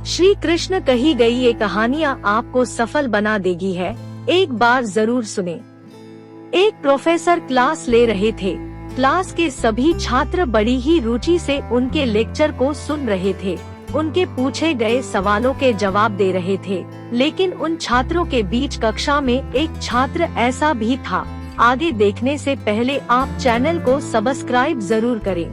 श्री कृष्ण कही गई ये कहानियाँ आपको सफल बना देगी है, एक बार जरूर सुने। एक प्रोफेसर क्लास ले रहे थे। क्लास के सभी छात्र बड़ी ही रुचि से उनके लेक्चर को सुन रहे थे। उनके पूछे गए सवालों के जवाब दे रहे थे, लेकिन उन छात्रों के बीच कक्षा में एक छात्र ऐसा भी था। आगे देखने से पहले आप चैनल को सब्सक्राइब जरूर करें,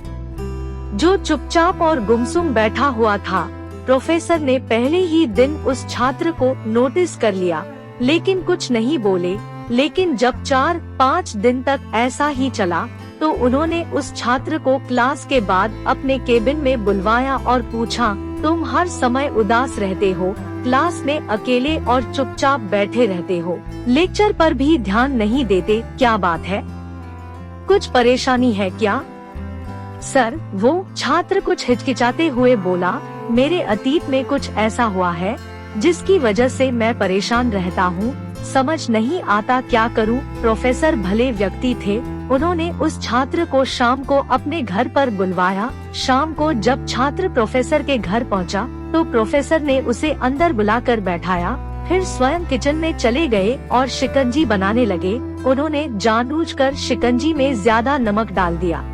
जो चुपचाप और गुमसुम बैठा हुआ था। प्रोफेसर ने पहले ही दिन उस छात्र को नोटिस कर लिया, लेकिन कुछ नहीं बोले। लेकिन जब 4-5 दिन तक ऐसा ही चला, तो उन्होंने उस छात्र को क्लास के बाद अपने केबिन में बुलवाया और पूछा, तुम हर समय उदास रहते हो, क्लास में अकेले और चुपचाप बैठे रहते हो, लेक्चर पर भी ध्यान नहीं देते, क्या बात है? कुछ परेशानी है क्या? सर, वो छात्र कुछ हिचकिचाते हुए बोला, मेरे अतीत में कुछ ऐसा हुआ है जिसकी वजह से मैं परेशान रहता हूँ, समझ नहीं आता क्या करूँ। प्रोफेसर भले व्यक्ति थे, उन्होंने उस छात्र को शाम को अपने घर पर बुलवाया। शाम को जब छात्र प्रोफेसर के घर पहुँचा, तो प्रोफेसर ने उसे अंदर बुलाकर बैठाया। फिर स्वयं किचन में चले गए और शिकंजी बनाने लगे। उन्होंने जानबूझकर शिकंजी में ज्यादा नमक डाल दिया।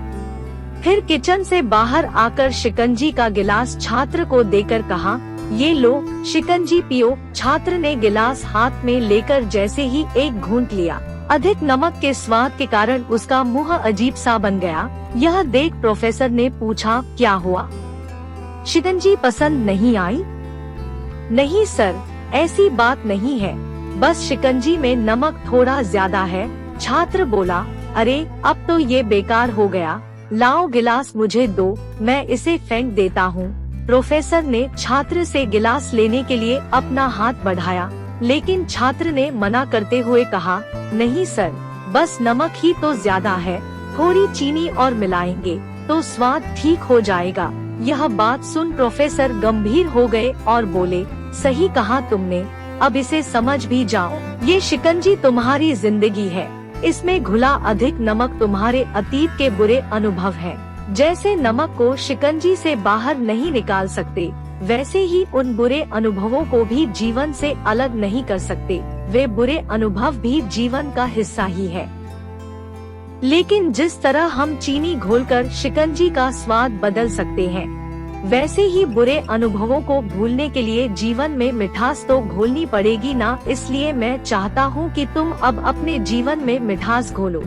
फिर किचन से बाहर आकर शिकंजी का गिलास छात्र को देकर कहा, ये लो, शिकंजी पियो। छात्र ने गिलास हाथ में लेकर जैसे ही एक घूंट लिया, अधिक नमक के स्वाद के कारण उसका मुंह अजीब सा बन गया। यह देख प्रोफेसर ने पूछा, क्या हुआ? शिकंजी पसंद नहीं आई? नहीं सर, ऐसी बात नहीं है, बस शिकंजी में नमक थोड़ा ज्यादा है। छात्र बोला, अरे अब तो ये बेकार हो गया, लाओ गिलास मुझे दो, मैं इसे फेंक देता हूँ। प्रोफेसर ने छात्र से गिलास लेने के लिए अपना हाथ बढ़ाया, लेकिन छात्र ने मना करते हुए कहा, नहीं सर, बस नमक ही तो ज्यादा है, थोड़ी चीनी और मिलाएंगे तो स्वाद ठीक हो जाएगा। यह बात सुन प्रोफेसर गंभीर हो गए और बोले, सही कहा तुमने, अब इसे समझ भी जाओ। ये शिकंजी तुम्हारी जिंदगी है, इसमें घुला अधिक नमक तुम्हारे अतीत के बुरे अनुभव हैं। जैसे नमक को शिकंजी से बाहर नहीं निकाल सकते, वैसे ही उन बुरे अनुभवों को भी जीवन से अलग नहीं कर सकते। वे बुरे अनुभव भी जीवन का हिस्सा ही है। लेकिन जिस तरह हम चीनी घोलकर शिकंजी का स्वाद बदल सकते हैं, वैसे ही बुरे अनुभवों को भूलने के लिए जीवन में मिठास तो घोलनी पड़ेगी ना। इसलिए मैं चाहता हूँ कि तुम अब अपने जीवन में मिठास घोलो।